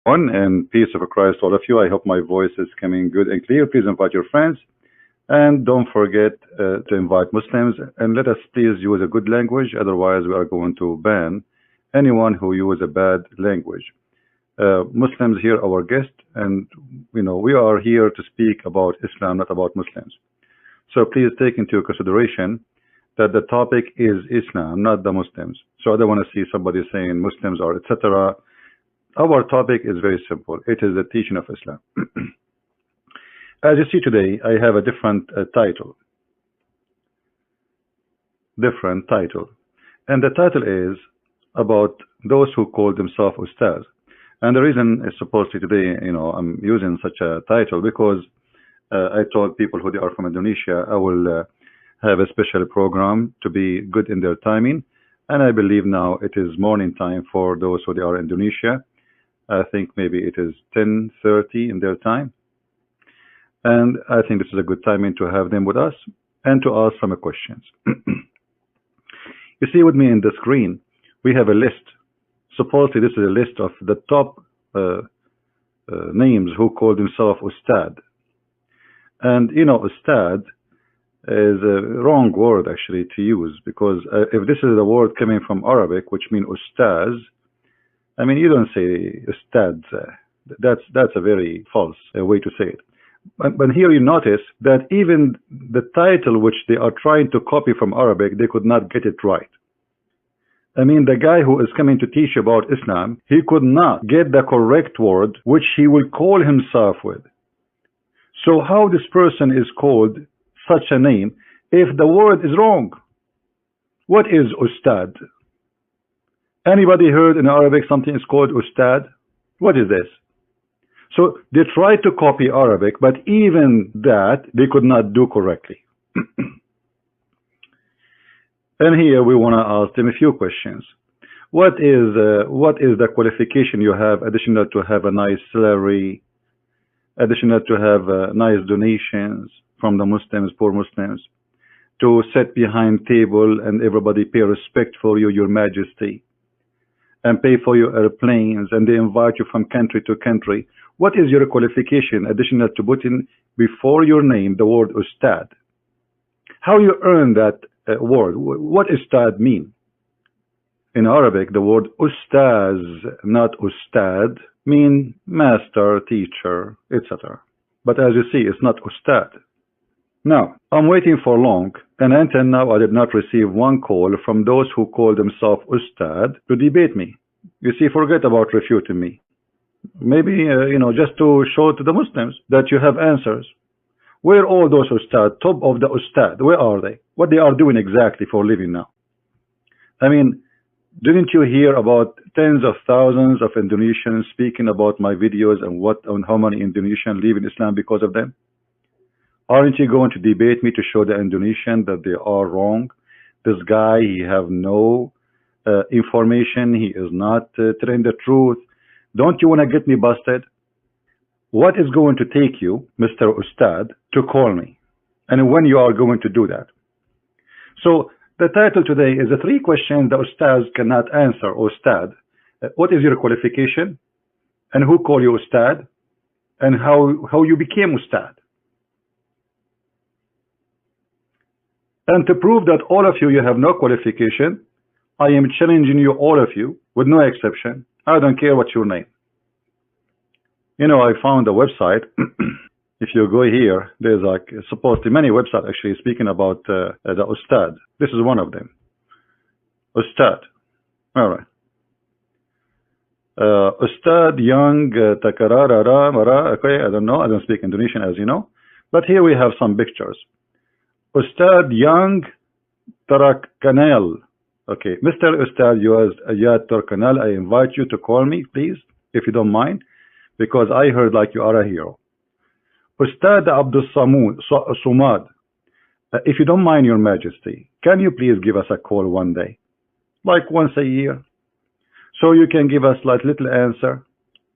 On and peace of Christ to all of you. I hope my voice is coming good and clear. Please invite your friends and don't forget to invite Muslims, and let us please use a good language, otherwise we are going to ban anyone who uses a bad language. Muslims here our guest, and we are here to speak about Islam, not about Muslims. So please take into consideration that the topic is Islam, not the Muslims. So I don't want to see somebody saying Muslims are etc. Our topic is very simple. It is the teaching of Islam. As you see today, I have a different title. And the title is about those who call themselves Ustaz. And the reason is supposedly today, I'm using such a title because I told people who they are from Indonesia, I will have a special program to be good in their timing. And I believe now it is morning time for those who they are in Indonesia. I think maybe it is 10:30 in their time. And I think this is a good timing to have them with us and to ask some questions. You see with me in the screen, we have a list. Supposedly this is a list of the top names who call themselves Ustad. And Ustad is a wrong word actually to use, because if this is a word coming from Arabic, which means Ustaz, I mean, you don't say Ustad. That's a very false way to say it. But here you notice that even the title which they are trying to copy from Arabic, they could not get it right. I mean, the guy who is coming to teach about Islam, he could not get the correct word which he will call himself with. So how this person is called such a name if the word is wrong? What is Ustad? Anybody heard in Arabic something is called Ustad? What is this? So they tried to copy Arabic, but even that they could not do correctly. And here we want to ask them a few questions. What is the qualification you have additional to have a nice salary, additional to have nice donations from the Muslims, poor Muslims, to sit behind table and everybody pay respect for you, your majesty, and pay for your airplanes, and they invite you from country to country? What is your qualification additional to put in before your name the word Ustad? How you earn that word? What Ustad mean? In Arabic, the word Ustaz, not Ustad, mean master, teacher, etc. But as you see, it's not Ustad. Now, I'm waiting for long, and until now I did not receive one call from those who call themselves Ustad to debate me. You see, forget about refuting me. Maybe, just to show to the Muslims that you have answers. Where are all those Ustad, top of the Ustad? Where are they? What they are doing exactly for living now? I mean, didn't you hear about tens of thousands of Indonesians speaking about my videos and how many Indonesians leave in Islam because of them? Aren't you going to debate me to show the Indonesian that they are wrong? This guy, he have no information. He is not telling the truth. Don't you want to get me busted? What is going to take you, Mr. Ustad, to call me? And when you are going to do that? So the title today is the 3 questions the Ustads cannot answer. Ustad, what is your qualification? And who call you Ustad? And how you became Ustad? And to prove that all of you have no qualification, I am challenging you, all of you, with no exception. I don't care what's your name. I found a website. If you go here, there's like supposedly many websites actually speaking about the Ustad. This is one of them. Ustad. All right. Ustad Young Takarara Mara. Okay, I don't know. I don't speak Indonesian, as you know. But here we have some pictures. Ustad Young Tarakanel. Okay, Mr. Ustad Ayat Tarakanel, I invite you to call me, please, if you don't mind, because I heard like you are a hero. Ustad Abdul Sumad, if you don't mind, Your Majesty, can you please give us a call one day, like once a year, so you can give us like little answer,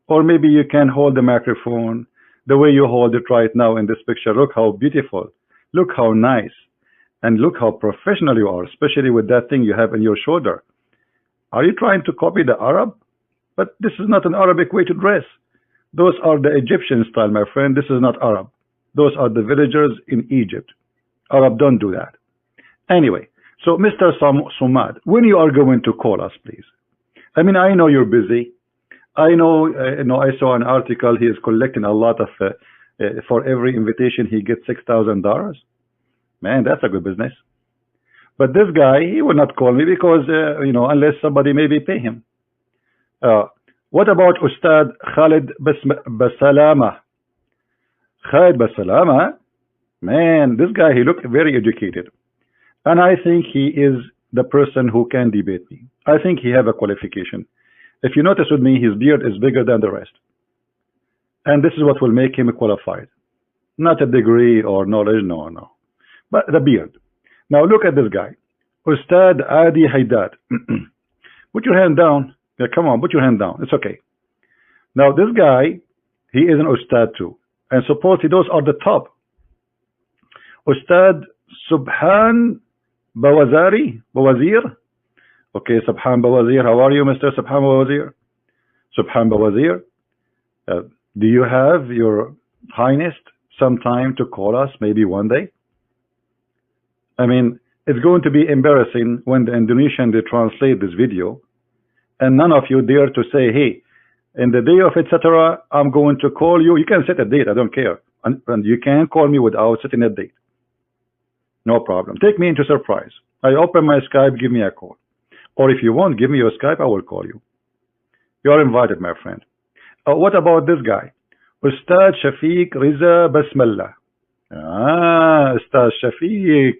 or maybe you can hold the microphone the way you hold it right now in this picture. Look how beautiful, look how nice, and look how professional you are, especially with that thing you have in your shoulder. Are you trying to copy the Arab? But this is not an Arabic way to dress. Those are the Egyptian style, my friend. This is not Arab. Those are the villagers in Egypt. Arab don't do that. Anyway, so Mr. Sumad, when you are going to call us, please. I mean, I know you're busy. I know, I saw an article. He is collecting a lot of, for every invitation, he gets $6,000. Man, that's a good business. But this guy, he will not call me because, unless somebody maybe pay him. What about Ustad Khalid Basalama? Khalid Basalama, man, this guy, he looked very educated. And I think he is the person who can debate me. I think he have a qualification. If you notice with me, his beard is bigger than the rest. And this is what will make him qualified. Not a degree or knowledge, no. But the beard. Now look at this guy. Ustad Adi Haidad. Put your hand down. Yeah, come on, put your hand down. It's okay. Now this guy, he is an Ustad too. And supposedly those are the top. Ustad Subhan Bawazir. Okay, Subhan Bawazir. How are you, Mr. Subhan Bawazir? Subhan Bawazir. Do you have, your highness, some time to call us maybe one day? I mean, it's going to be embarrassing when the Indonesian, they translate this video and none of you dare to say, hey, in the day of etc., I'm going to call you. You can set a date, I don't care. And you can call me without setting a date. No problem. Take me into surprise. I open my Skype, give me a call. Or if you won't give me your Skype, I will call you. You are invited, my friend. What about this guy? Ustad Shafiq Riza Basmallah. Ustad Shafiq.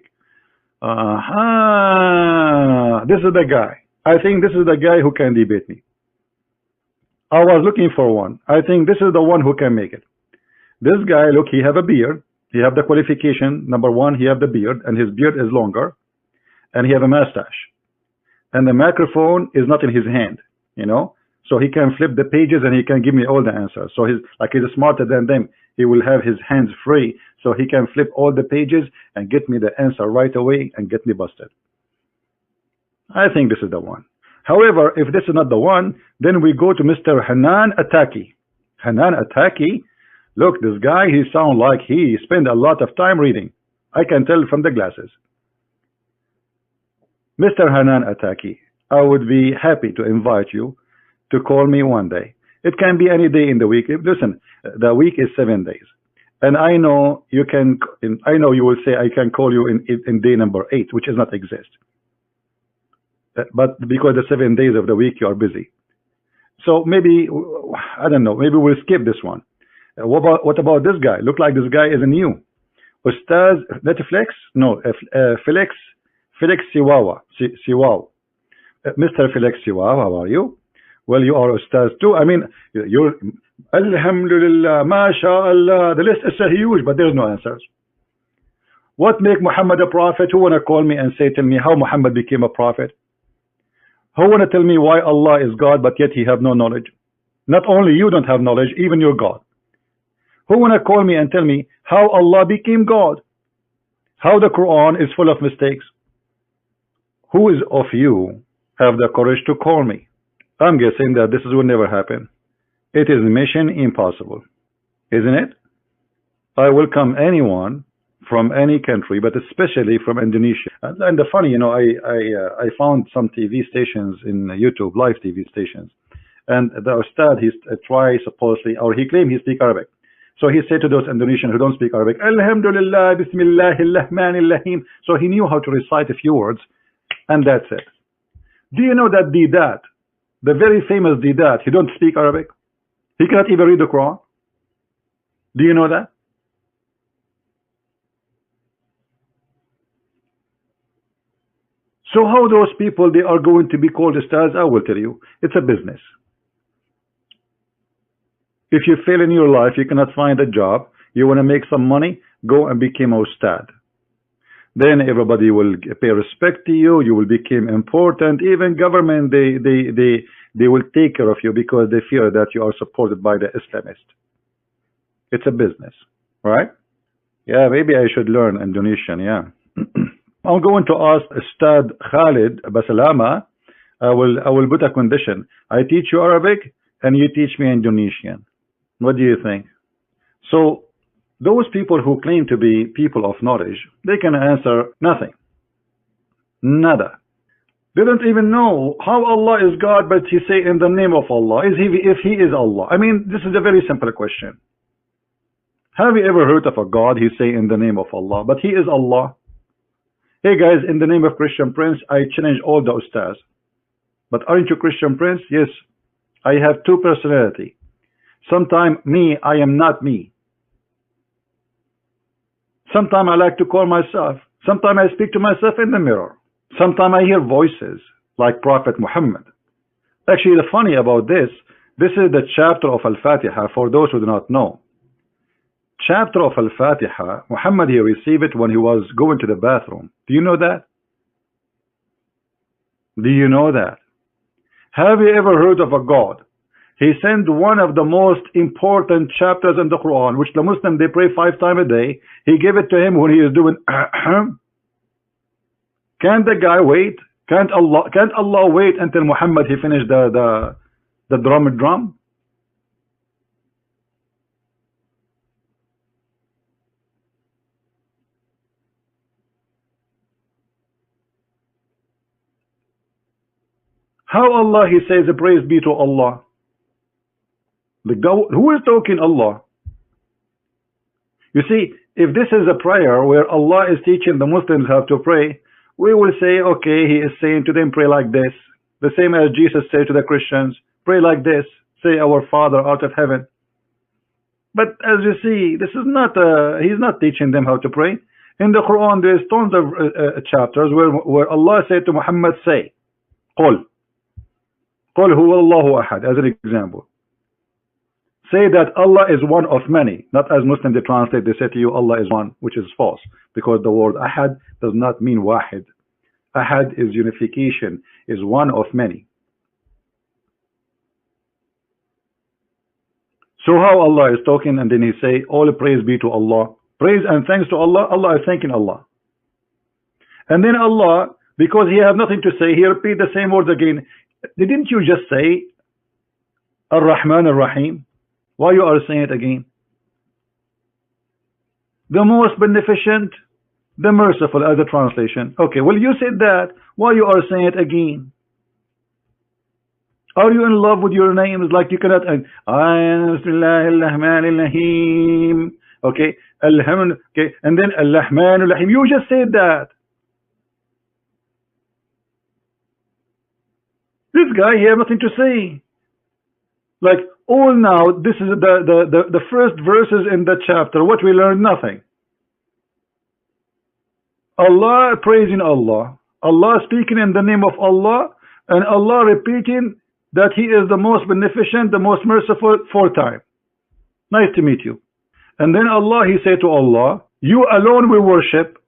This is the guy. I think this is the guy who can debate me. I was looking for one. I think this is the one who can make it. This guy, look, he have a beard. He have the qualification. Number one, he have the beard, and his beard is longer. And he have a mustache. And the microphone is not in his hand, So he can flip the pages and he can give me all the answers. So he's smarter than them. He will have his hands free so he can flip all the pages and get me the answer right away and get me busted. I think this is the one. However, if this is not the one, then we go to Mr. Hanan Attaki. Hanan Attaki, look, this guy, he sounds like he spent a lot of time reading. I can tell from the glasses. Mr. Hanan Attaki, I would be happy to invite you to call me one day. It can be any day in the week. Listen, the week is 7 days. And I know you will say I can call you in day number 8, which does not exist. But because the 7 days of the week you are busy. So maybe, I don't know, maybe we'll skip this one. What about this guy? Look like this guy is a new. Ustaz Netflix? No, Felix Siwawa. Mr. Felix Siwawa, how are you? Well, you are Ustaz too. I mean, you're Alhamdulillah, MashaAllah. The list is so huge, but there's no answers. What make Muhammad a prophet? Who want to call me and tell me how Muhammad became a prophet? Who want to tell me why Allah is God, but yet he have no knowledge? Not only you don't have knowledge, even your God. Who want to call me and tell me how Allah became God? How the Quran is full of mistakes? Who is of you have the courage to call me? I'm guessing that this will never happen. It is mission impossible, isn't it? I welcome anyone from any country, but especially from Indonesia. And the funny, I found some TV stations in YouTube, live TV stations, and the Ustad, he try supposedly, or he claimed he speak Arabic. So he said to those Indonesians who don't speak Arabic, Alhamdulillah, Bismillahir Rahmanir Rahim. So he knew how to recite a few words, and that's it. Do you know that Didat, the very famous Didat, he don't speak Arabic? He cannot even read the Quran. Do you know that? So how those people, they are going to be called stars? I will tell you, it's a business. If you fail in your life, you cannot find a job, you want to make some money, go and become a ustad. Then everybody will pay respect to you, you will become important. Even government, they will take care of you because they fear that you are supported by the Islamist. It's a business, right? Yeah, maybe I should learn Indonesian, yeah. I'm going to ask Ustad Khalid Basalama. I will put a condition. I teach you Arabic and you teach me Indonesian. What do you think? So those people who claim to be people of knowledge, they can answer nothing. Nada. They don't even know how Allah is God, but he say in the name of Allah. If he is Allah? I mean, this is a very simple question. Have you ever heard of a God he say in the name of Allah, but he is Allah? Hey guys, in the name of Christian Prince, I challenge all the Ustaz. But aren't you Christian Prince? Yes. I have two personality. Sometimes me, I am not me. Sometimes I like to call myself. Sometimes I speak to myself in the mirror. Sometimes I hear voices like Prophet Muhammad. Actually, the funny about this is the chapter of Al-Fatiha for those who do not know. Chapter of Al-Fatiha, Muhammad, he received it when he was going to the bathroom. Do you know that? Do you know that? Have you ever heard of a God? He sent one of the most important chapters in the Quran, which the Muslim, they pray 5 times a day. He gave it to him when he is doing Can't the guy wait? Can't Allah wait until Muhammad he finished the drum? How Allah he says praise be to Allah? The God, who is talking Allah? You see, if this is a prayer where Allah is teaching the Muslims how to pray, we will say, okay, he is saying to them, pray like this. The same as Jesus said to the Christians, pray like this. Say, our Father out of heaven. But as you see, this is not, he's not teaching them how to pray. In the Quran, there is tons of chapters where Allah said to Muhammad, say, قل huwa Allahu ahad, as an example. Say that Allah is one of many. Not as Muslims they translate, they say to you Allah is one, which is false, because the word ahad does not mean wahid. Ahad is unification, is one of many. So how Allah is talking, and then he say, all praise be to Allah. Praise and thanks to Allah. Allah is thanking Allah. And then Allah, because he has nothing to say, he repeat the same words again. Didn't you just say Ar-Rahman Ar-Rahim? Why you are saying it again? The most beneficent, the merciful, as a translation. Okay, well you said that. Why you are saying it again? Are you in love with your names? Like you cannot. Okay, Alhamdulillah. Okay, and then Al-Rahman Ar-Rahim. You just said that. This guy, he has nothing to say. Like, all now, this is the first verses in the chapter. What we learned, nothing. Allah praising Allah. Allah speaking in the name of Allah. And Allah repeating that he is the most beneficent, the most merciful 4 times. Nice to meet you. And then Allah, he said to Allah, you alone we worship.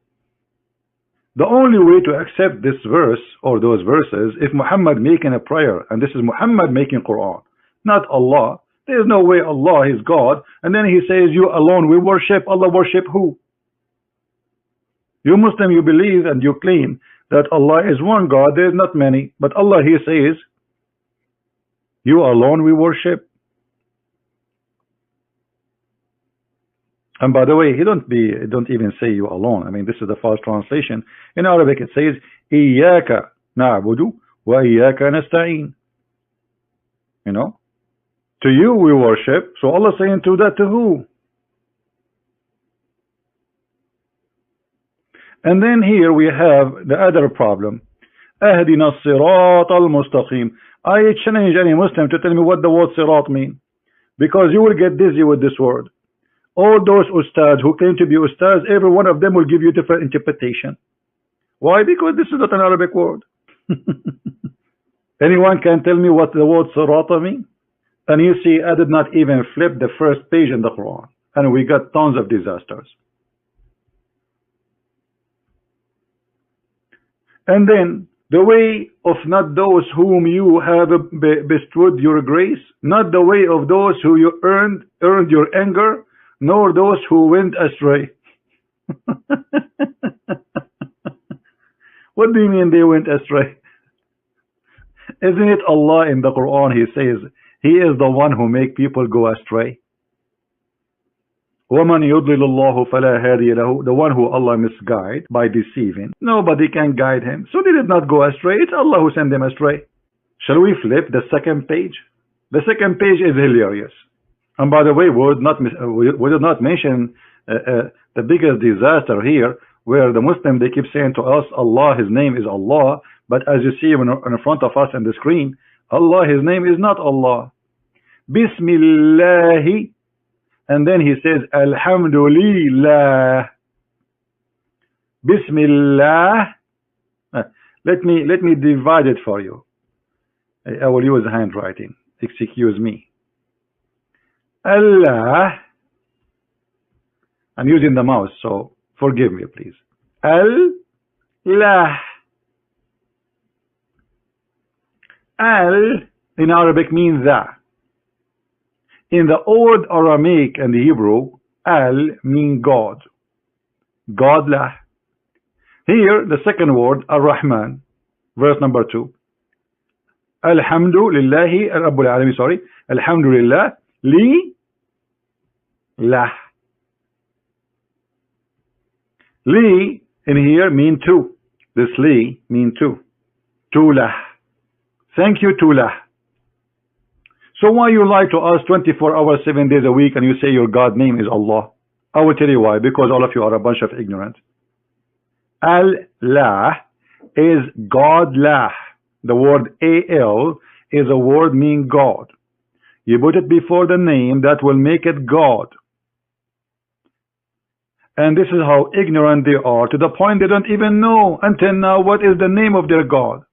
The only way to accept this verse or those verses, if Muhammad making a prayer, and this is Muhammad making Quran, not Allah. There is no way Allah is God, and then he says, you alone we worship. Allah worship who? You Muslim, you believe and you claim that Allah is one God, there is not many, but Allah, he says, you alone we worship. And by the way, he don't even say you alone. I mean, this is the false translation. In Arabic, it says, إِيَّاكَ نَعْبُدُ وَإِيَّاكَ نَسْتَعِينُ. You know, to you we worship. So Allah saying to that to who? And then here we have the other problem. أَهْدِنَا الصِّرَاطَ الْمُسْتَقِيمِ. I challenge any Muslim to tell me what the word sirat mean, because you will get dizzy with this word. All those ustads who claim to be ustads, every one of them will give you different interpretation. Why? Because this is not an Arabic word. Anyone can tell me what the word sirata mean? And you see, I did not even flip the first page in the Quran, and we got tons of disasters. And then the way of not those whom you have bestowed your grace, not the way of those who you earned your anger, nor those who went astray. What do you mean they went astray? Isn't it Allah in the Quran, he says he is the one who make people go astray? وَمَنْ يُضْلِلُ اللَّهُ فَلَا هَادِيَ لَهُ. The one who Allah misguide by deceiving, nobody can guide him. So they did not go astray. It's Allah who sent them astray. Shall we flip the second page? The second page is hilarious. And by the way, we did not mention the biggest disaster here, where the Muslim, they keep saying to us, Allah, His name is Allah. But as you see in front of us on the screen, Allah, His name is not Allah. Bismillah. And then he says, Alhamdulillah. Bismillah. Let me divide it for you. I will use handwriting. Excuse me. Allah. I'm using the mouse, so forgive me, please. Allah. Al in Arabic means that. In the Old Aramaic and the Hebrew, Al means God. Godlah. Here, the second word, Ar-Rahman, verse number 2. Alhamdulillahi Rabbil Alamin, sorry. Alhamdulillah li lah. Li in here mean two. This li mean two. Tulah. Thank you, Tulah. So why you lie to us 24 hours, 7 days a week, and you say your God name is Allah? I will tell you why. Because all of you are a bunch of ignorant. Allah is Godlah. The word Al is a word meaning God. You put it before the name, that will make it God. And this is how ignorant they are, to the point they don't even know until now what is the name of their God.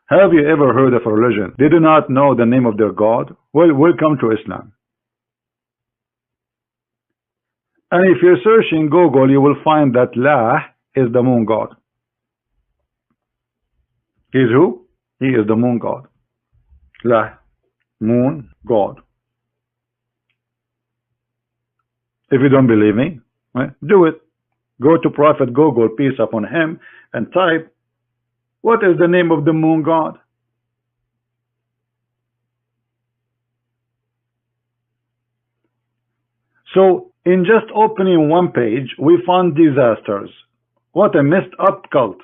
Have you ever heard of a religion they do not know the name of their God? Well, welcome to Islam. And if you're searching Google, you will find that La is the moon god. He is who? He is the moon god. La, moon god. If you don't believe me, right, do it. Go to Prophet Google, peace upon him, and type, what is the name of the moon god? So, in just opening one page, we found disasters. What a messed up cult.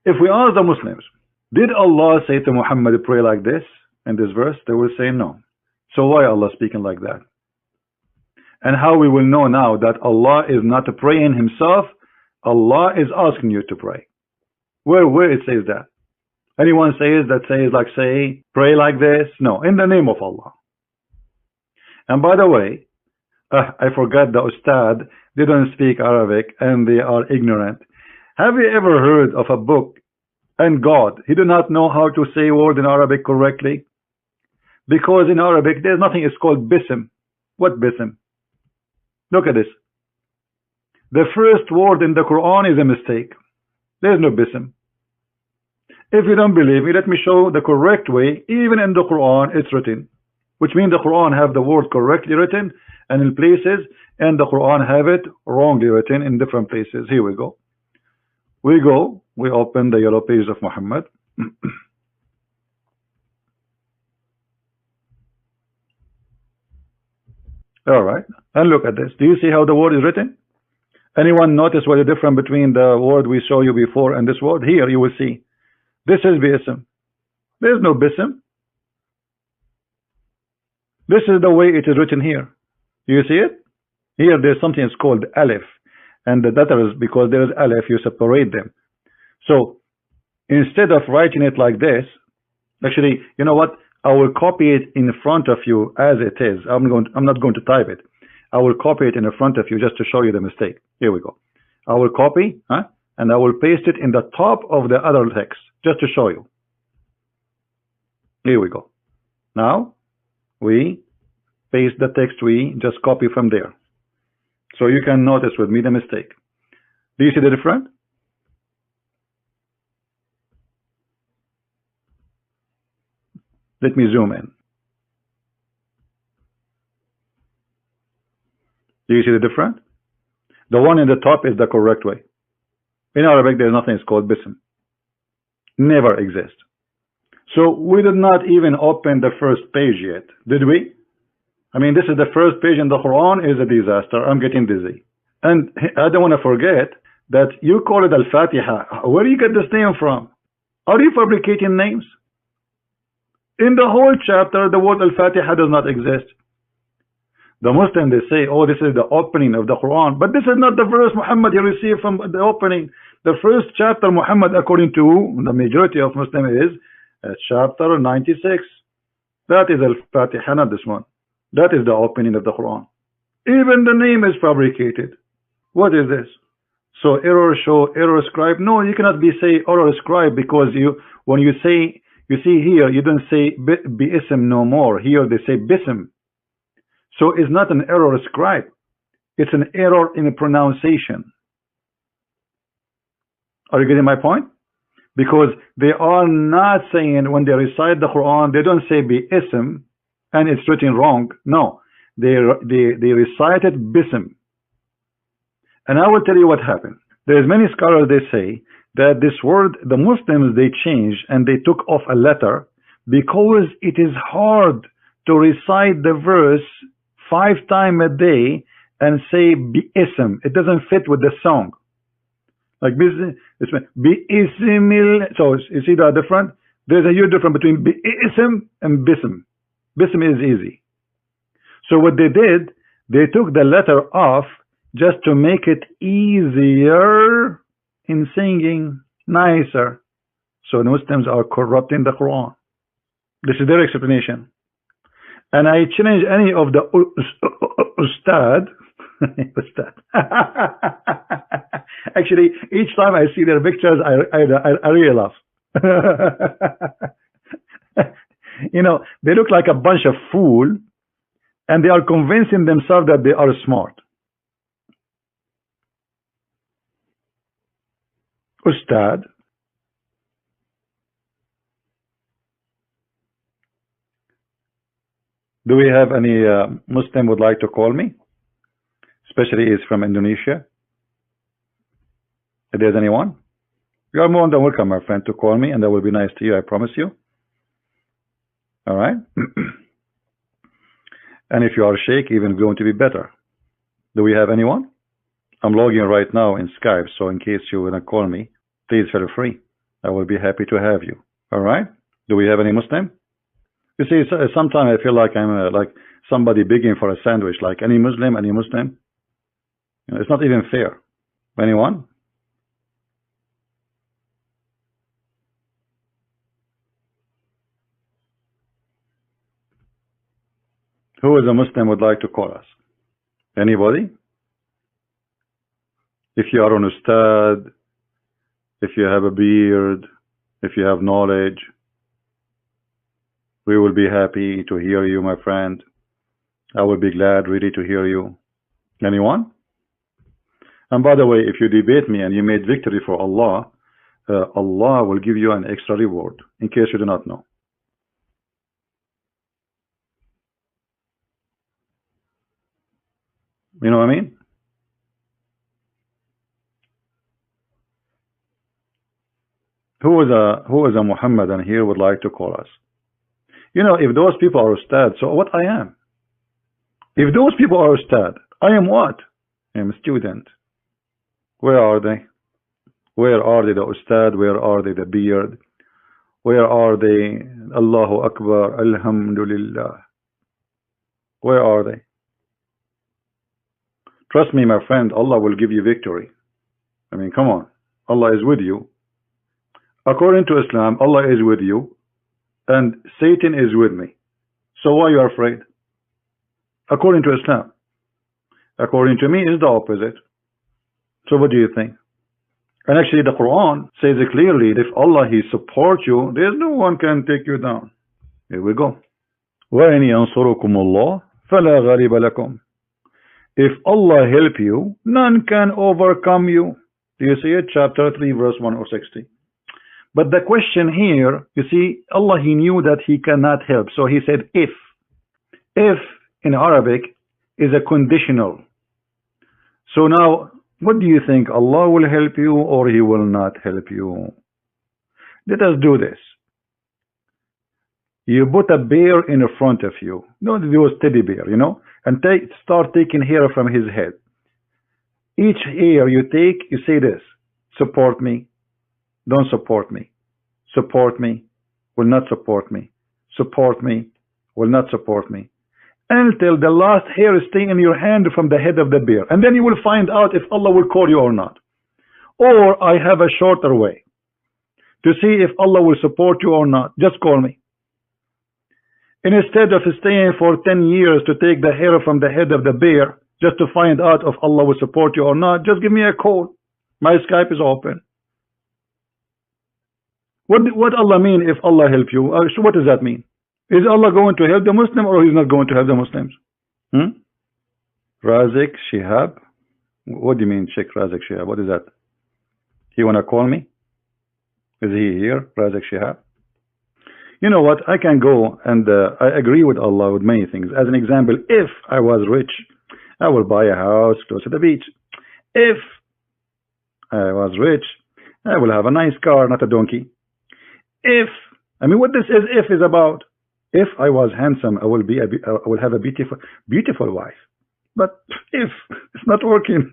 If we ask the Muslims, did Allah say to Muhammad, pray like this in this verse? They will say no. So why Allah speaking like that? And how we will know now that Allah is not praying himself, Allah is asking you to pray. Where it says that? Anyone says that says like say pray like this? No, in the name of Allah. And by the way, I forgot the Ustad, they don't speak Arabic and they are ignorant. Have you ever heard of a book and God, he do not know how to say word in Arabic correctly? Because in Arabic there's nothing is called bism. What bism? Look at this. The first word in the Quran is a mistake. There's no bism. If you don't believe me, let me show the correct way. Even in the Quran it's written, which means the Quran have the word correctly written and in places, and the Quran have it wrongly written in different places. Here we go. We open the yellow page of Muhammad. All right, and look at this. Do you see how the word is written? Anyone notice what the difference between the word we saw you before and this word? Here you will see. This is bism. There is no bism. This is the way it is written here. You see it? Here there's something that's called alif. And that is because there is alif, you separate them. So instead of writing it like this, actually, you know what? I will copy it in front of you as it is. I'm not going to type it. I will copy it in front of you just to show you the mistake. Here we go. I will copy, and I will paste it in the top of the other text just to show you. Here we go. Now we paste the text we just copy from there. So you can notice with me the mistake. Do you see the difference? Let me zoom in. Do you see the difference? The one in the top is the correct way. In Arabic, there's nothing called bism. Never exists. So we did not even open the first page yet, did we? I mean, this is the first page in the Quran is a disaster. I'm getting dizzy. And I don't want to forget that you call it Al-Fatiha. Where do you get this name from? Are you fabricating names? In the whole chapter, the word Al-Fatiha does not exist. The Muslims, they say, oh, this is the opening of the Quran. But this is not the verse Muhammad you received from the opening. The first chapter, Muhammad, according to the majority of Muslims, is chapter 96. That is Al-Fatiha, not this one. That is the opening of the Quran. Even the name is fabricated. What is this? So error show, error scribe. No, you cannot be say error scribe, because when you say, you see here, you don't say bi'ism no more. Here they say bism. So it's not an error scribe. It's an error in the pronunciation. Are you getting my point? Because they are not saying, when they recite the Quran, they don't say bi'ism and it's written wrong. No, they recited bism. And I will tell you what happened. There's many scholars, they say that this word, the Muslims, they changed and they took off a letter because it is hard to recite the verse 5 times a day and say bi'ism. It doesn't fit with the song. Like bi'ismil. So you see the difference? There's a huge difference between bi'ism and bism. Bism is easy. So what they did, they took the letter off just to make it easier in singing, nicer. So the Muslims are corrupting the Quran. This is their explanation. And I challenge any of the Ustad. Ustad. Actually, each time I see their pictures, I really laugh. You know, they look like a bunch of fools, and they are convincing themselves that they are smart. Ustad. Do we have any Muslim would like to call me? Especially is from Indonesia. If there's anyone, you are more than welcome, my friend, to call me, and that will be nice to you, I promise you. All right? And if you are Sheikh, even going to be better. Do we have anyone? I'm logging right now in Skype, so in case you want to call me, please feel free. I will be happy to have you. All right? Do we have any Muslim? You see, sometimes I feel like I'm like somebody begging for a sandwich, like any Muslim, any Muslim. You know, it's not even fair. Anyone? Who is a Muslim would like to call us? Anybody? If you are an Ustad, if you have a beard, if you have knowledge, we will be happy to hear you, my friend. I will be glad really to hear you. Anyone? And by the way, if you debate me and you made victory for Allah, Allah will give you an extra reward, in case you do not know. You know what I mean? Who is a Muhammadan here would like to call us? You know, if those people are Ustad, so what I am? If those people are Ustad, I am what? I am a student. Where are they? Where are they, the Ustad? Where are they, the beard? Where are they? Allahu Akbar, Alhamdulillah. Where are they? Trust me, my friend, Allah will give you victory. I mean, come on. Allah is with you. According to Islam, Allah is with you, and Satan is with me. So why are you afraid? According to Islam. According to me, it's the opposite. So what do you think? And actually, the Quran says it clearly, if Allah, He supports you, there's no one can take you down. Here we go. وَإِنْ يَنْصُرُكُمُ اللَّهُ فَلَا غَالِبَ لَكُمْ. If Allah help you, none can overcome you. Do you see it? Chapter 3, verse 160. But the question here, you see, Allah, He knew that He cannot help. So He said, if. If, in Arabic, is a conditional. So now, what do you think? Allah will help you or He will not help you? Let us do this. You put a bear in front of you. No, those teddy bear, you know, and start taking hair from his head. Each hair you take, you say this: support me, don't support me, support me, will not support me, support me, will not support me, until the last hair stay in your hand from the head of the bear. And then you will find out if Allah will call you or not. Or I have a shorter way to see if Allah will support you or not. Just call me. And instead of staying for 10 years to take the hair from the head of the bear just to find out if Allah will support you or not, just give me a call. My Skype is open. What Allah mean if Allah help you? So what does that mean? Is Allah going to help the Muslim or he's not going to help the Muslims? Razik Shihab? What do you mean, Sheikh Razik Shihab? What is that? You want to call me? Is he here, Razik Shihab? You know what? I can go and I agree with Allah with many things. As an example, if I was rich, I will buy a house close to the beach. If I was rich, I will have a nice car, not a donkey. If, I mean, what this is about. If I was handsome, I will have a beautiful wife. But if it's not working,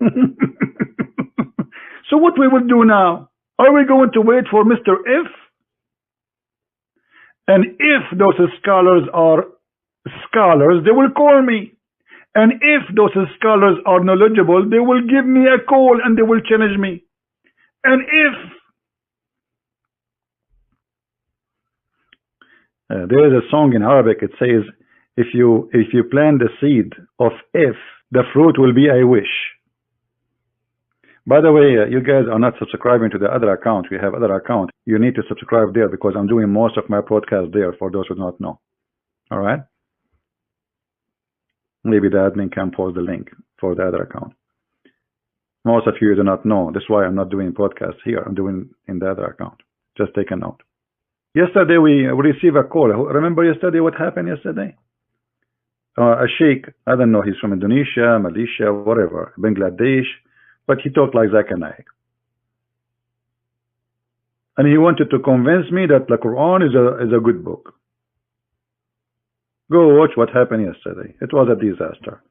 so what we will do now? Are we going to wait for Mr. If? And if those scholars are scholars, they will call me. And if those scholars are knowledgeable, they will give me a call and they will challenge me. And if there is a song in Arabic, it says, if you plant the seed of if, the fruit will be I wish. By the way, you guys are not subscribing to the other account. We have other account. You need to subscribe there because I'm doing most of my podcast there for those who do not know. All right? Maybe the admin can post the link for the other account. Most of you do not know. That's why I'm not doing podcasts here. I'm doing in the other account. Just take a note. Yesterday we received a call. Remember yesterday what happened yesterday? A sheikh, I don't know, he's from Indonesia, Malaysia, whatever, Bangladesh, but he talked like Zakir Naik. And he wanted to convince me that the Quran is a good book. Go watch what happened yesterday. It was a disaster.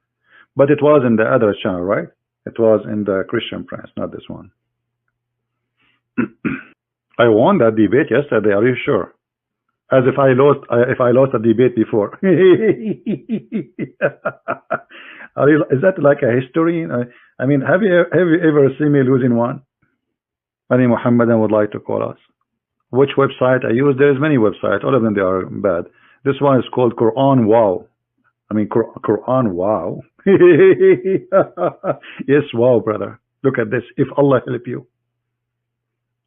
But it was in the other channel, right? It was in the Christian Prince, not this one. I won that debate yesterday. Are you sure? As if I lost a debate before. Is that like a history? I mean, have you ever seen me losing one? Any Muhammadan would like to call us. Which website I use? There's many websites. All of them, they are bad. This one is called Quran Wow. I mean, Quran Wow. Yes, wow, brother. Look at this. If Allah help you.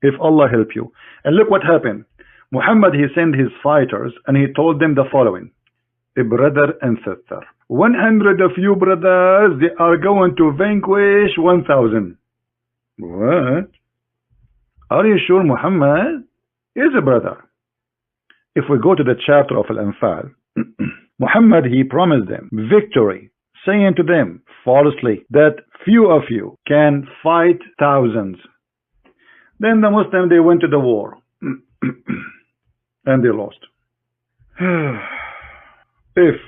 If Allah help you. And look what happened. Muhammad, he sent his fighters and he told them the following. Brother and sister, 100 of you brothers, they are going to vanquish 1,000. What? Are you sure Muhammad is a brother? If we go to the chapter of Al-Anfal, Muhammad, he promised them victory, saying to them falsely that few of you can fight thousands. Then the Muslims, they went to the war and they lost. If,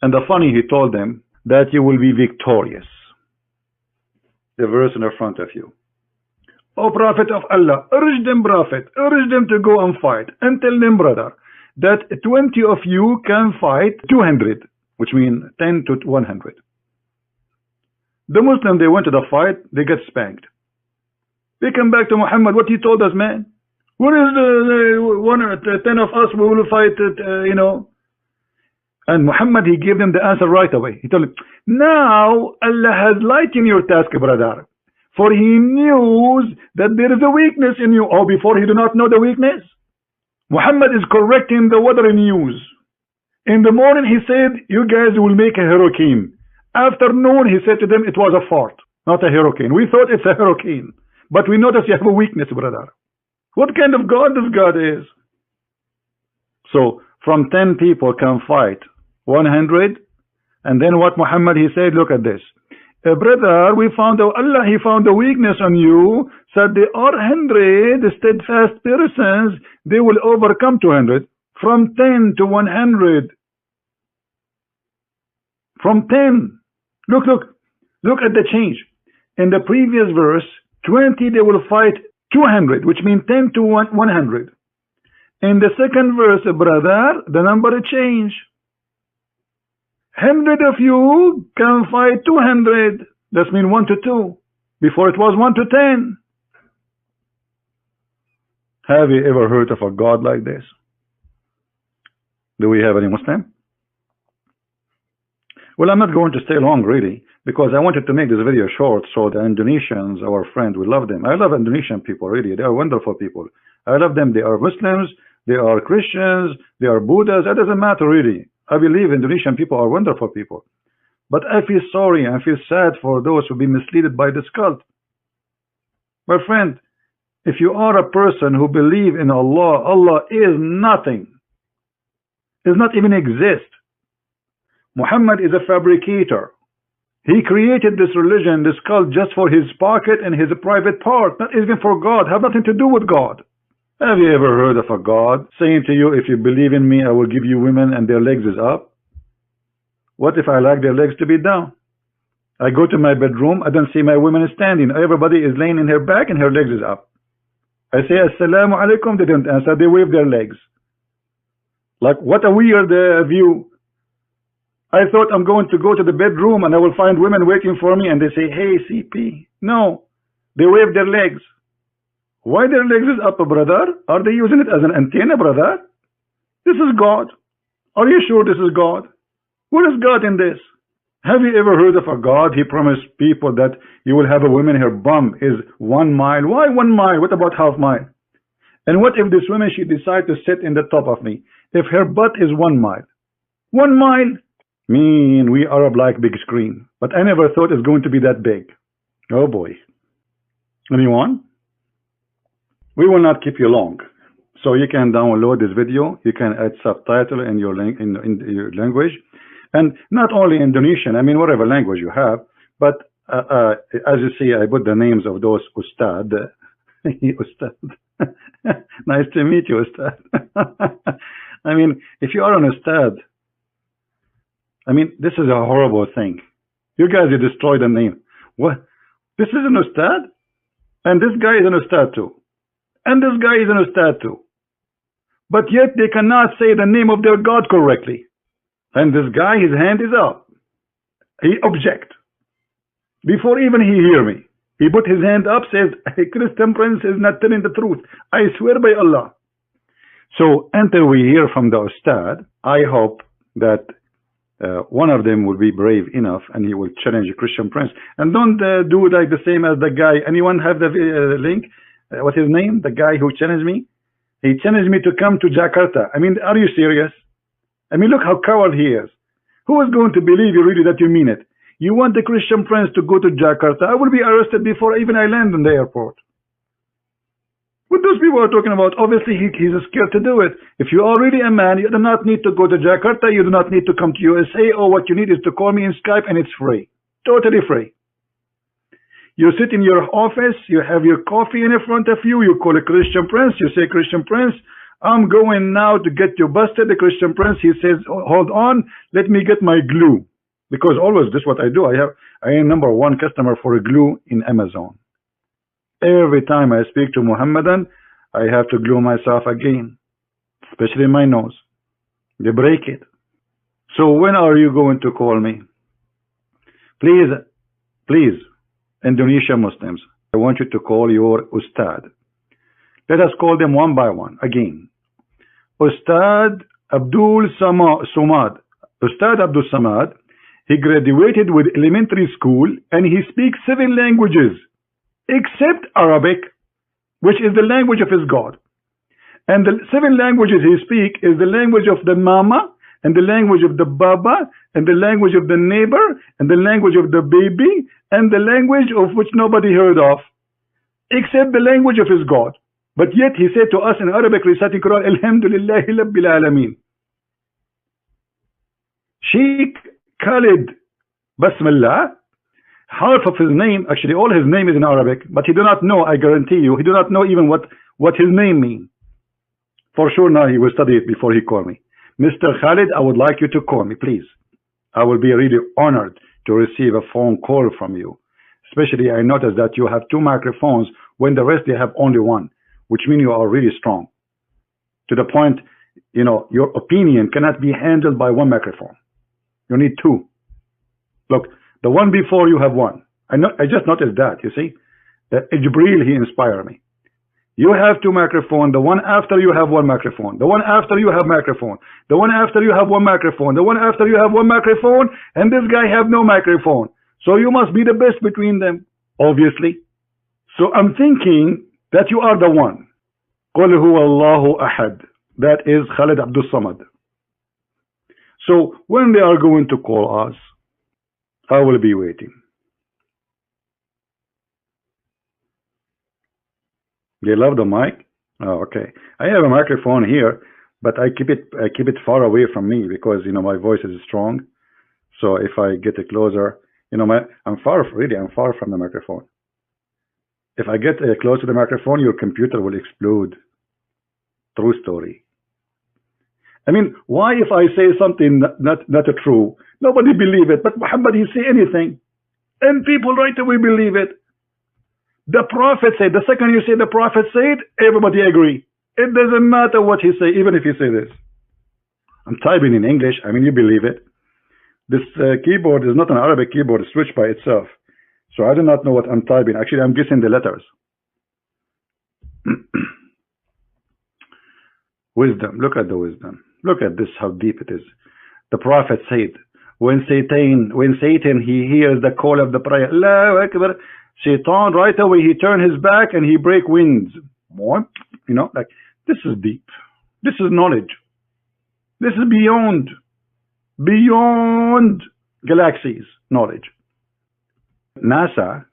and the funny, he told them that you will be victorious. The verse in the front of you. O Prophet of Allah, urge them, Prophet, urge them to go and fight, and tell them, brother, that 20 of you can fight 200, which means 10 to 100. The Muslims, they went to the fight, they get spanked. They come back to Muhammad, what he told us, man? What is the 10 of us, we will fight, you know? And Muhammad, he gave them the answer right away. He told them, now Allah has lightened your task, brother. For he knows that there is a weakness in you. Or before he do not know the weakness? Muhammad is correcting the weather news. In the morning he said, you guys will make a hurricane. After noon he said to them, it was a fart, not a hurricane. We thought it's a hurricane. But we notice you have a weakness, brother. What kind of God this God is? So from 10 people can fight 100. And then what Muhammad, he said, look at this. Brother, we found out Allah, He found a weakness on you, said there are 100 steadfast persons, they will overcome 200. From 10 to 100. From 10. Look at the change. In the previous verse, 20 they will fight 200, which means 10 to 100. In the second verse, brother, the number change. 100 of you can fight 200. That means 1 to 2. Before it was 1 to 10. Have you ever heard of a God like this? Do we have any Muslim? Well, I'm not going to stay long, really, because I wanted to make this video short so the Indonesians, our friends, we love them. I love Indonesian people, really. They are wonderful people. I love them. They are Muslims, they are Christians, they are Buddhas. That doesn't matter, really. I believe Indonesian people are wonderful people. But I feel sorry and I feel sad for those who be misled by this cult. My friend, if you are a person who believes in Allah, Allah is nothing. Does not even exist. Muhammad is a fabricator. He created this religion, this cult, just for his pocket and his private part, not even for God, have nothing to do with God. Have you ever heard of a God saying to you, if you believe in me, I will give you women and their legs is up? What if I like their legs to be down? I go to my bedroom, I don't see my women standing. Everybody is laying in her back and her legs is up. I say, Assalamu alaikum, they don't answer, they wave their legs. Like, what a weird view. I thought I'm going to go to the bedroom and I will find women waiting for me and they say, hey, CP. No, they wave their legs. Why their legs is up, brother? Are they using it as an antenna, brother? This is God. Are you sure this is God? Where is God in this? Have you ever heard of a God? He promised people that you will have a woman, her bum is 1 mile. Why 1 mile? What about half mile? And what if this woman, she decide to sit in the top of me? If her butt is 1 mile. 1 mile? Mean we Arab like big screen. But I never thought it's going to be that big. Oh boy. Anyone? We will not keep you long. So you can download this video. You can add subtitle in your your language. And not only Indonesian, I mean whatever language you have. But as you see, I put the names of those Ustad. Ustad. Nice to meet you, Ustad. I mean, if you are an Ustad, I mean, this is a horrible thing. You guys, you destroyed the name. What? This is an Ustad? And this guy is an Ustad too. And this guy is an Ustad too. But yet they cannot say the name of their God correctly. And this guy, his hand is up. He object. Before even he hear me. He put his hand up, says, a Christian prince is not telling the truth. I swear by Allah. So until we hear from the Ustad, I hope that one of them will be brave enough and he will challenge a Christian prince. And don't do like the same as the guy. Anyone have the link? What's his name? The guy who challenged me? He challenged me to come to Jakarta. I mean, are you serious? I mean, look how coward he is. Who is going to believe you really that you mean it? You want the Christian prince to go to Jakarta? I will be arrested before even I land in the airport. What those people are talking about, obviously he's scared to do it. If you are really a man, you do not need to go to Jakarta, you do not need to come to USA, or what you need is to call me in Skype and it's free. Totally free. You sit in your office, you have your coffee in front of you, you call a Christian prince, you say, Christian prince, I'm going now to get you busted. The Christian prince, he says, hold on, let me get my glue. Because always this is what I do. I am #1 customer for glue in Amazon. Every time I speak to Muhammadan, I have to glue myself again, especially my nose. They break it. So when are you going to call me? Please, please, Indonesian Muslims, I want you to call your Ustad. Let us call them one by one again. Ustad Abdul Samad. Ustad Abdul Samad, he graduated with elementary school and he speaks 7 languages. Except Arabic, which is the language of his God. And the 7 languages he speaks is the language of the mama, and the language of the baba, and the language of the neighbor, and the language of the baby, and the language of which nobody heard of, except the language of his God. But yet he said to us in Arabic, reciting Quran, Alhamdulillahi Rabbil Alameen. Sheikh Khalid Basmallah, Half of his name, actually all his name is in Arabic, but he do not know, I guarantee you, he do not know even what his name means. For sure now he will study it before he call me. Mr. Khalid, I would like you to call me, please. I will be really honored to receive a phone call from you. Especially I noticed that you have 2 microphones when the rest they have only 1, which means you are really strong. To the point, you know, your opinion cannot be handled by 1 microphone. You need 2. Look, the one before you have 1. I just noticed that, you see. Jibril, he inspired me. You have 2 microphones. The one after you have 1 microphone. The one after you have microphone. The one after you have 1 microphone. The one after you have 1 microphone. And this guy have no microphone. So you must be the best between them, obviously. So I'm thinking that you are the one. قُلْ هُوَ اللَّهُ أَحَدٌ. That is Khalid Abdul Samad. So when they are going to call us, I will be waiting. They love the mic? Oh, okay. I have a microphone here, but I keep it far away from me because, you know, my voice is strong. So if I get it closer, you know, I'm far from the microphone. If I get close to the microphone, your computer will explode. True story. I mean, why if I say something not true, nobody believe it, but Muhammad, he say anything, and people right away believe it. The Prophet said, the second you say the Prophet said, everybody agree. It doesn't matter what he say, even if he say this. I'm typing in English, I mean, you believe it. This keyboard is not an Arabic keyboard, it's switched by itself. So I do not know what I'm typing. Actually, I'm guessing the letters. Wisdom, look at the wisdom. Look at this, how deep it is. The Prophet said, when Satan he hears the call of the prayer, Allahu Akbar, Satan right away he turn his back and he break winds. What? You know, like this is deep. This is knowledge. This is beyond galaxies knowledge. NASA,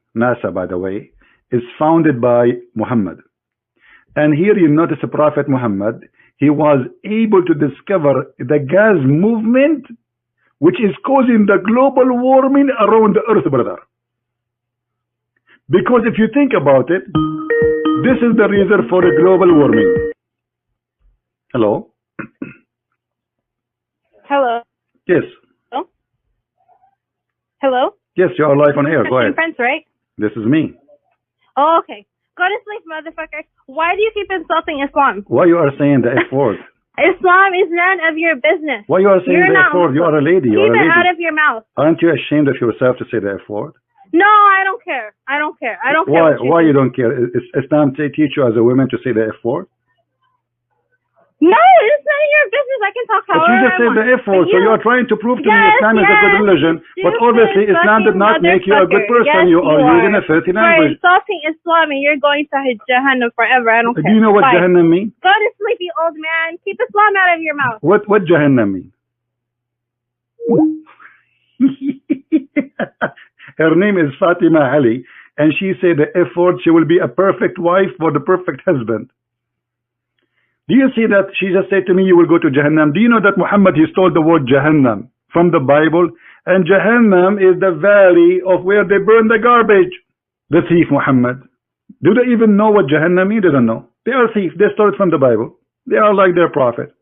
by the way, is founded by Muhammad. And here you notice the Prophet Muhammad, he was able to discover the gas movement which is causing the global warming around the earth, brother. Because if you think about it, this is the reason for the global warming. Hello? Hello? Yes. Hello? Hello? Yes, you are live on air. Go ahead. Prince, right? This is me. Oh, okay. Go to sleep, motherfucker. Why do you keep insulting Islam? Why you are saying the F word? Islam is none of your business. Why you are saying the F word? You are a lady. Keep it out of your mouth. Aren't you ashamed of yourself to say the F word? No, I don't care. I don't care. I don't care. Why you don't care? Is Islam teach you as a woman to say the F word? No, it's none of your business. I can talk however But you just said the F word, so you are trying to prove to me Islam is a good religion, but obviously Islam did not make you a good person. You are using a filthy language. You're insulting Islam and you're going to Jahannam forever. I don't care. Do you know what Jahannam means? Go to sleep, you old man. Keep Islam out of your mouth. What Jahannam means? Her name is Fatima Ali, and she said the F word, she will be a perfect wife for the perfect husband. Do you see that she just said to me, you will go to Jahannam? Do you know that Muhammad, he stole the word Jahannam from the Bible? And Jahannam is the valley of where they burn the garbage. The thief Muhammad. Do they even know what Jahannam means? They don't know. They are thieves. They stole it from the Bible. They are like their prophet.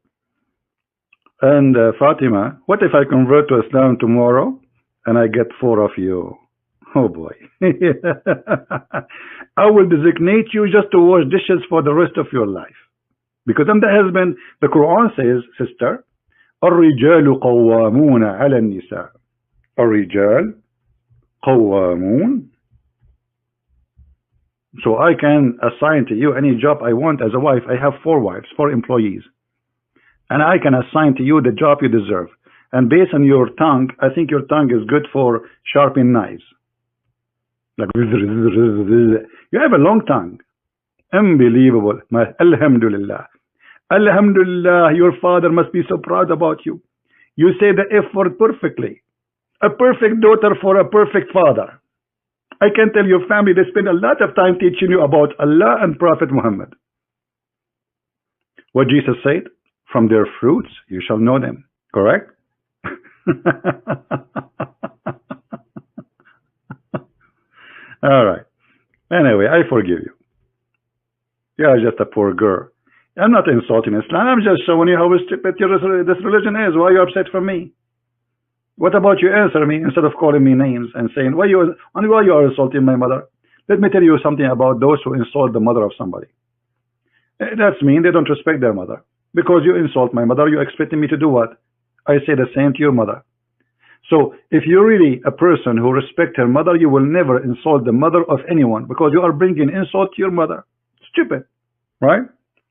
And Fatima, what if I convert to Islam tomorrow and I get 4 of you? Oh boy. I will designate you just to wash dishes for the rest of your life. Because I'm the husband. The Quran says, sister, الرجال قوامون على النساء. الرجال قوامون. So I can assign to you any job I want as a wife. I have 4 wives, 4 employees. And I can assign to you the job you deserve. And based on your tongue, I think your tongue is good for sharpening knives. Like, you have a long tongue. Unbelievable. Alhamdulillah. Alhamdulillah, your father must be so proud about you. You say the F word perfectly. A perfect daughter for a perfect father. I can tell your family they spend a lot of time teaching you about Allah and Prophet Muhammad. What Jesus said, from their fruits you shall know them. Correct? All right. Anyway, I forgive you. You are just a poor girl. I'm not insulting Islam. I'm just showing you how stupid this religion is. Why are you upset for me? What about you answer me instead of calling me names and saying, why you are insulting my mother? Let me tell you something about those who insult the mother of somebody. That's mean they don't respect their mother. Because you insult my mother, you're expecting me to do what? I say the same to your mother. So if you're really a person who respects her mother, you will never insult the mother of anyone because you are bringing insult to your mother. Stupid, right?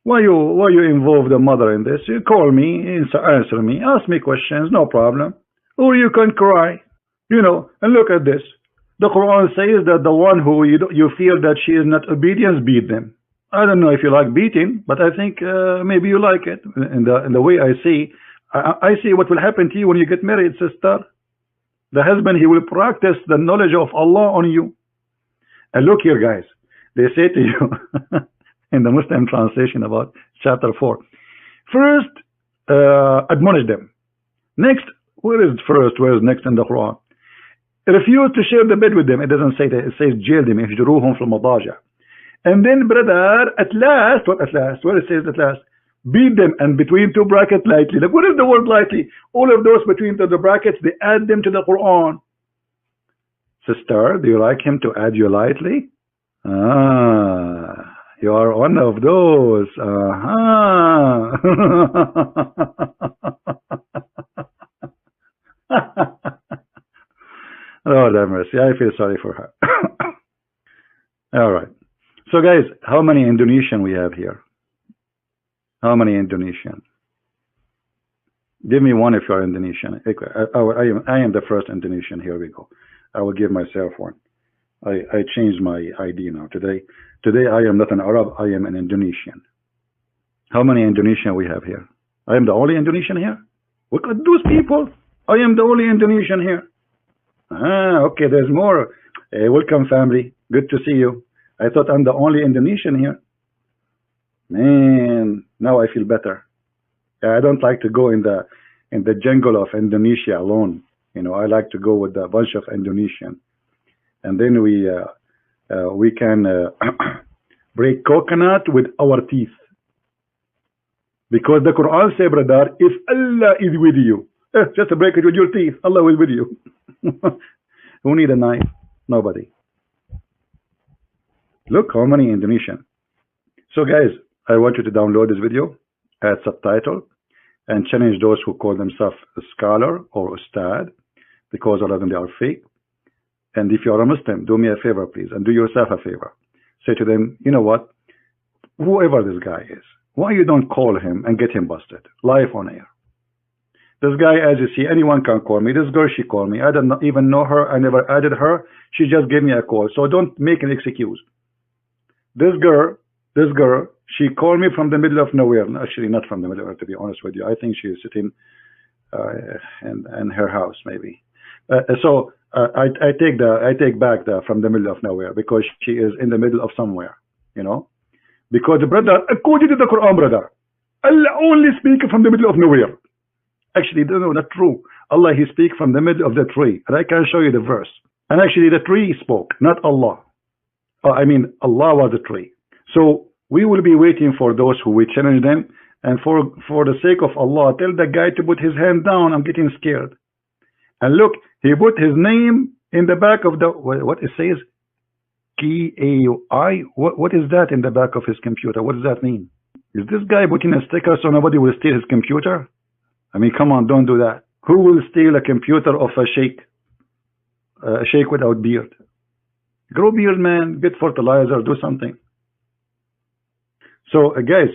Why you involve the mother in this? You call me, answer me, ask me questions, no problem. Or you can cry, and look at this. The Quran says that the one who you feel that she is not obedient, beat them. I don't know if you like beating, but I think maybe you like it. In the way I see what will happen to you when you get married, sister. The husband, he will practice the knowledge of Allah on you. And look here, guys. They say to you in the Muslim translation about chapter 4. First, admonish them. Next, where is first? Where is next in the Quran? Refuse to share the bed with them. It doesn't say that. It says jail them. Ihjuruhum fil madaja. And then, brother, at last, what at last? Where it says at last? Beat them, and between two brackets lightly. Like, what is the word lightly? All of those between the brackets, they add them to the Quran. Sister, do you like him to add you lightly? Ah, you are one of those. Lord have mercy. I feel sorry for her. All right. So, guys, how many Indonesian we have here? How many Indonesian? Give me one if you're Indonesian. I am the first Indonesian. Here we go. I will give myself one. I changed my ID now. Today I am not an Arab. I am an Indonesian. How many Indonesian we have here? I am the only Indonesian here? Look at those people. I am the only Indonesian here. Ah, okay, there's more. Hey, welcome, family. Good to see you. I thought I'm the only Indonesian here. Man, now I feel better. I don't like to go in the jungle of Indonesia alone. I like to go with a bunch of Indonesian, and then we can break coconut with our teeth, because the Quran says, brother, if Allah is with you, just break it with your teeth. Allah is with you. Who need a knife? Nobody. Look how many Indonesian. So, guys, I want you to download this video, add subtitle, and challenge those who call themselves a scholar or ustad, because all of them, they are fake. And if you are a Muslim, do me a favor, please, and do yourself a favor. Say to them, you know what? Whoever this guy is, why you don't call him and get him busted live on air? This guy, as you see, anyone can call me. This girl, she called me. I don't even know her. I never added her. She just gave me a call. So don't make an excuse. This girl, she called me from the middle of nowhere. Actually, not from the middle of nowhere, to be honest with you. I think she is sitting in her house, maybe. So I take back the from the middle of nowhere, because she is in the middle of somewhere, Because the brother, according to the Quran, brother, Allah only speaks from the middle of nowhere. Actually, no, not true. Allah, He speaks from the middle of the tree, and I can show you the verse. And actually, the tree spoke, not Allah. I mean, Allah was the tree. So we will be waiting for those who will challenge them. And for the sake of Allah, tell the guy to put his hand down. I'm getting scared. And look, he put his name in the back of the, what it says? K-A-I? What is that in the back of his computer? What does that mean? Is this guy putting a sticker so nobody will steal his computer? I mean, come on, don't do that. Who will steal a computer of a sheikh? A sheikh without beard. Grow beard, man. Get fertilizer. Do something. So, guys,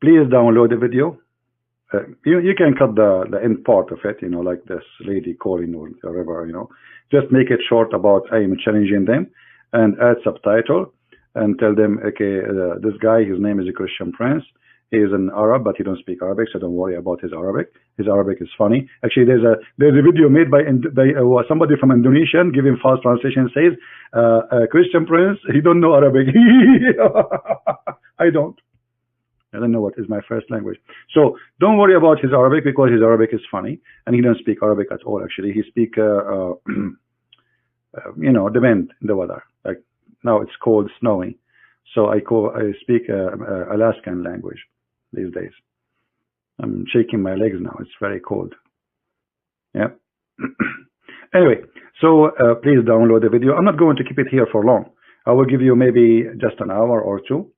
please download the video. You can cut the end part of it, like this lady calling or whatever, Just make it short about I am challenging them, and add subtitle and tell them, okay, this guy, his name is a Christian Prince. He is an Arab, but he don't speak Arabic, so don't worry about his Arabic. His Arabic is funny. Actually, there's a video made by somebody from Indonesia, giving false translation, says, Christian Prince, he don't know Arabic. I don't know what is my first language. So don't worry about his Arabic, because his Arabic is funny, and he doesn't speak Arabic at all. Actually, he speak, the wind, the weather, like now it's called snowy. So I speak Alaskan language these days. I'm shaking my legs now. It's very cold. Yeah. Anyway, so please download the video. I'm not going to keep it here for long. I will give you maybe just an hour or two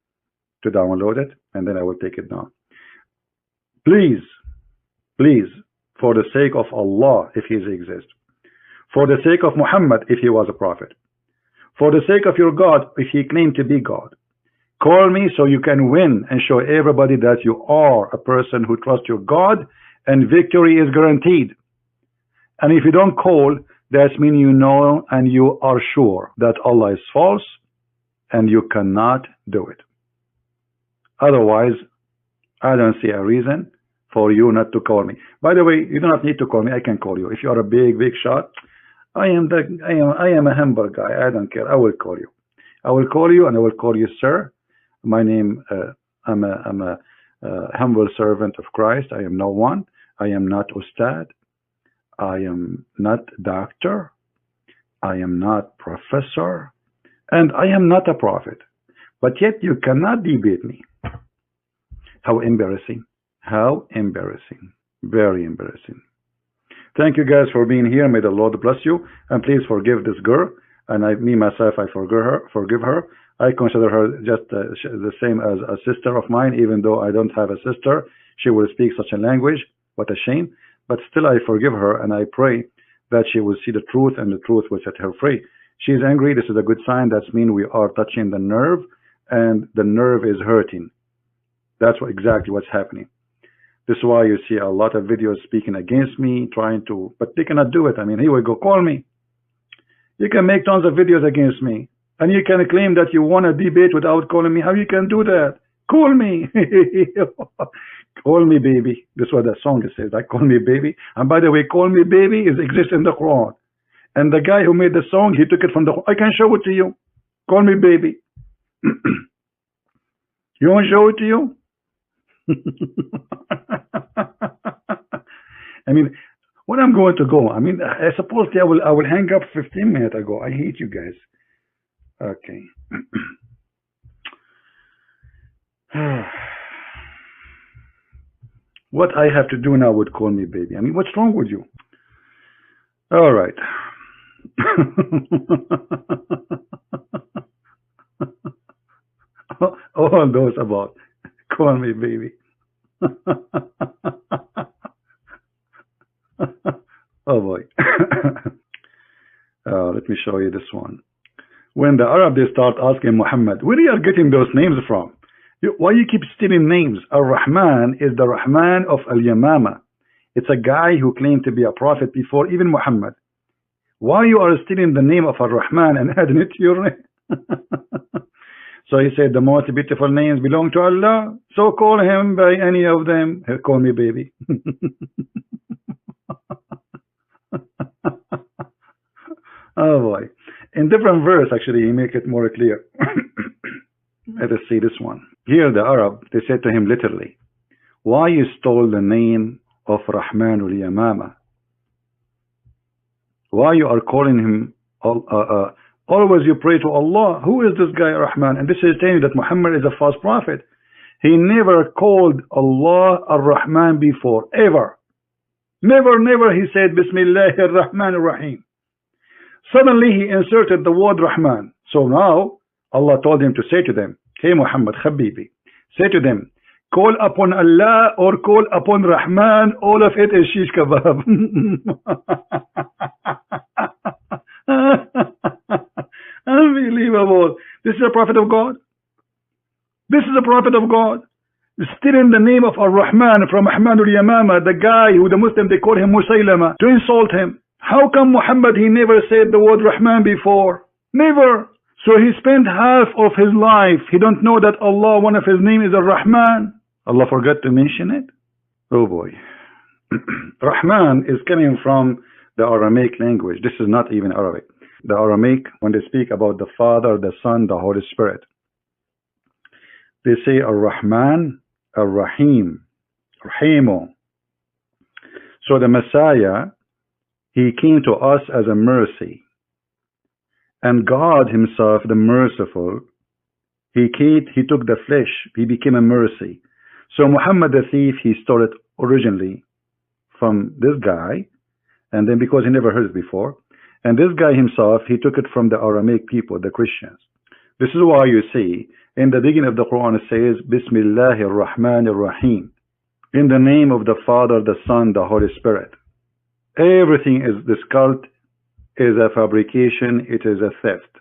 to download it, and then I will take it down. Please, please, for the sake of Allah, if He exists, for the sake of Muhammad, if he was a prophet, for the sake of your God, if He claimed to be God, call me so you can win and show everybody that you are a person who trusts your God and victory is guaranteed. And if you don't call, that means you know and you are sure that Allah is false and you cannot do it. Otherwise, I don't see a reason for you not to call me. By the way, you do not need to call me. I can call you. If you are a big shot, I am a humble guy. I don't care. I will call you. I will call you and I will call you sir. My name, I'm a humble servant of Christ. I am no one. I am not Ustad. I am not doctor. I am not professor. And I am not a prophet. But yet you cannot debate me. How embarrassing. How embarrassing. Very embarrassing. Thank you guys for being here. May the Lord bless you. And please forgive this girl. And me myself, I forgive her. I consider her just the same as a sister of mine, even though I don't have a sister. She will speak such a language. What a shame. But still I forgive her, and I pray that she will see the truth, and the truth will set her free. She's angry. This is a good sign. That means we are touching the nerve, and the nerve is hurting. That's exactly what's happening. This is why you see a lot of videos speaking against me, but they cannot do it. I mean, here we go, call me. You can make tons of videos against me, and you can claim that you want a debate without calling me. How you can do that? Call me. Call me baby. This is what the song says. Like, call me baby. And by the way, call me baby exists in the Quran. And the guy who made the song, he took it from the Quran. I can show it to you. Call me baby. You want to show it to you? I mean, when I'm going to go, I mean, I suppose I will hang up 15 minutes ago. I hate you guys. Okay. What I have to do now would call me baby. I mean, what's wrong with you? All right. All those about call me baby. Oh boy. Let me show you this one. When the Arab, they start asking Muhammad, where are you getting those names from? Why you keep stealing names? Ar-Rahman is the Rahman of Al-Yamama. It's a guy who claimed to be a prophet before even Muhammad. Why you are stealing the name of Ar-Rahman and adding it to your name? So he said the most beautiful names belong to Allah. So call him by any of them. Call me baby. Oh boy. In different verse, actually, he make it more clear. Let us see this one. Here the Arab, they said to him literally, why you stole the name of Rahman al-Yamama? Why you are calling him, always you pray to Allah. Who is this guy Rahman? And this is telling you that Muhammad is a false prophet. He never called Allah ar-Rahman before, ever. Never, never he said Bismillahir Rahmanir Rahim. Suddenly he inserted the word Rahman. So now Allah told him to say to them, hey Muhammad Habibi, say to them, call upon Allah or call upon Rahman, all of it is shish kebab. Unbelievable. This is a prophet of God. This is a prophet of God. Still in the name of Ar-Rahman from Rahman al-Yamama, the guy who the Muslim, they call him Musaylama, to insult him. How come Muhammad, he never said the word Rahman before? Never. So he spent half of his life. He don't know that Allah, one of his name is Ar-Rahman. Allah forgot to mention it. Oh boy. Rahman is coming from the Aramaic language. This is not even Arabic. The Aramaic, when they speak about the Father, the Son, the Holy Spirit, they say Ar-Rahman, Ar-Rahim, Rahimu. So the Messiah, he came to us as a mercy. And God himself, the merciful, he took the flesh. He became a mercy. So Muhammad the thief, he stole it originally from this guy, and then because he never heard it before, and this guy himself, he took it from the Aramaic people, the Christians. This is why you see in the beginning of the Quran it says Bismillahir Rahmanir Rahim, in the name of the Father, the Son, the Holy Spirit. Everything is, this cult is a fabrication, it is a theft.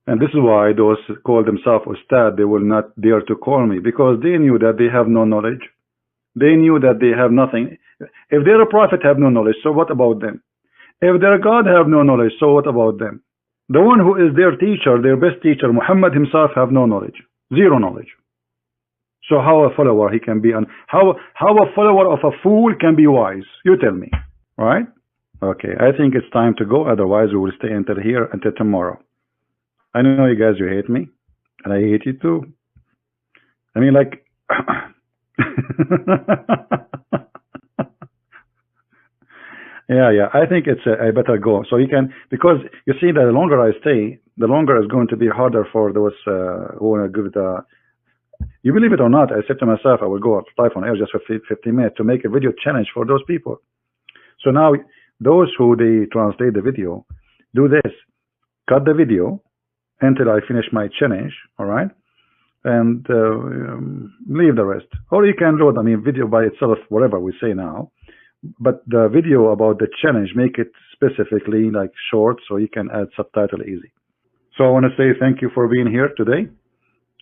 And this is why those who call themselves Ustad, they will not dare to call me, because they knew that they have no knowledge. They knew that they have nothing. If their prophet have no knowledge, so what about them? If their God have no knowledge, so what about them? The one who is their teacher, their best teacher, Muhammad himself, have no knowledge, zero knowledge. So how a follower he can be, how a follower of a fool can be wise? You tell me, right? Okay, I think it's time to go. Otherwise, we will stay until here until tomorrow. I know you guys, you hate me, and I hate you too. I mean, like, yeah. I think it's I better go. So you can, because you see, the longer I stay, the longer it's going to be harder for those who want to give it a. You believe it or not, I said to myself, I will go live on air just for 15 minutes to make a video challenge for those people. So now, those who they translate the video, do this: cut the video until I finish my challenge, all right, and leave the rest. Or you can load, I mean, video by itself, whatever we say now, but the video about the challenge, make it specifically like short so you can add subtitle easy. So I want to say thank you for being here today,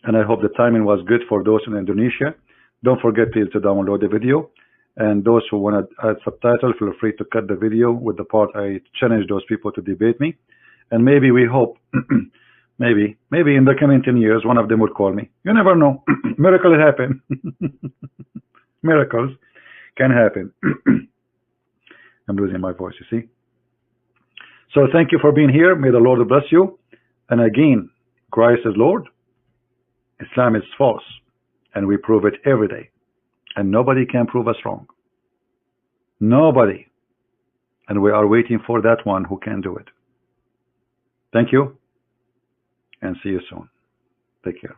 and I hope the timing was good for those in Indonesia. Don't forget, please, to download the video, and those who want to add subtitle, feel free to cut the video with the part I challenge those people to debate me, and maybe we hope maybe in the coming 10 years, one of them would call me. You never know. Miracles happen. Miracles can happen. I'm losing my voice, you see. So thank you for being here. May the Lord bless you. And again, Christ is Lord. Islam is false. And we prove it every day. And nobody can prove us wrong. Nobody. And we are waiting for that one who can do it. Thank you. And see you soon. Take care.